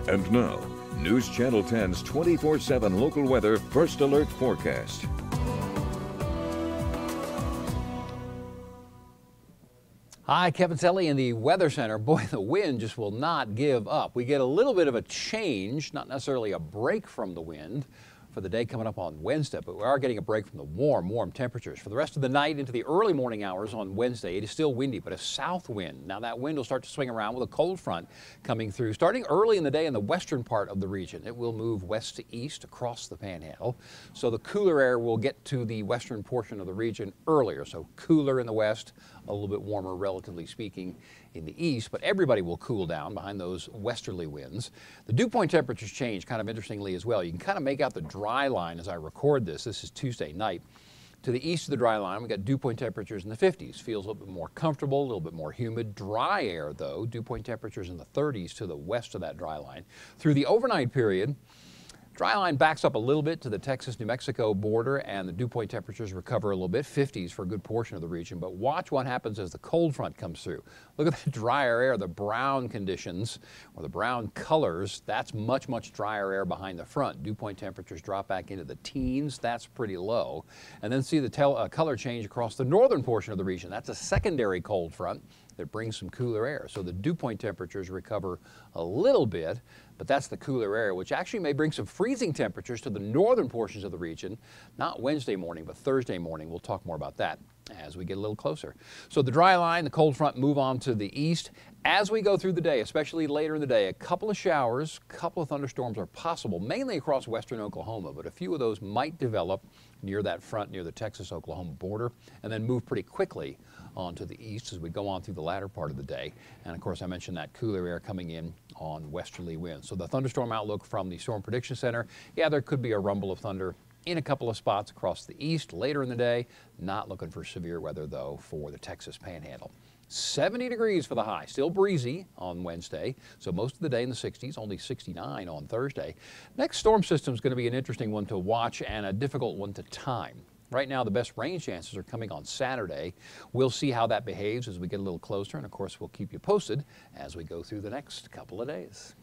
And now, News Channel 10's 24/7 local weather first alert forecast. Hi, Kevin Selly in the Weather Center. Boy, the wind just will not give up. We get a little bit of a change, not necessarily a break from the wind for the day coming up on Wednesday, but we are getting a break from the warm temperatures. For the rest of the night into the early morning hours on Wednesday, it is still windy, but a south wind. Now that wind will start to swing around with a cold front coming through starting early in the day in the western part of the region. It will move west to east across the Panhandle. So the cooler air will get to the western portion of the region earlier. So cooler in the west, a little bit warmer relatively speaking in the east, but everybody will cool down behind those westerly winds. The dew point temperatures change kind of interestingly as well. You can kind of make out the dry line as I record this. This is Tuesday night. To the east of the dry line, we got dew point temperatures in the 50s. Feels a little bit more comfortable, a little bit more humid. Dry air though, dew point temperatures in the 30s to the west of that dry line. Through the overnight period, dry line backs up a little bit to the Texas-New Mexico border, and the dew point temperatures recover a little bit, 50s for a good portion of the region. But watch what happens as the cold front comes through. Look at the drier air, the brown conditions, or the brown colors. That's much drier air behind the front. Dew point temperatures drop back into the teens. That's pretty low. And then see the color change across the northern portion of the region. That's a secondary cold front that brings some cooler air. So the dew point temperatures recover a little bit, but that's the cooler air, which actually may bring some freezing temperatures to the northern portions of the region, not Wednesday morning, but Thursday morning. We'll talk more about that as we get a little closer. So the dry line, the cold front move on to the east. As we go through the day, especially later in the day, a couple of showers, a couple of thunderstorms are possible, mainly across western Oklahoma, but a few of those might develop near that front, near the Texas-Oklahoma border, and then move pretty quickly onto the east as we go on through the latter part of the day. And of course, I mentioned that cooler air coming in on westerly winds. So the thunderstorm outlook from the Storm Prediction Center, yeah, there could be a rumble of thunder in a couple of spots across the east later in the day. Not looking for severe weather though for the Texas Panhandle. 70 degrees for the high, still breezy on Wednesday, so most of the day in the 60s, only 69 on Thursday. Next storm system is going to be an interesting one to watch and a difficult one to time. Right now, the best rain chances are coming on Saturday. We'll see how that behaves as we get a little closer, and of course, we'll keep you posted as we go through the next couple of days.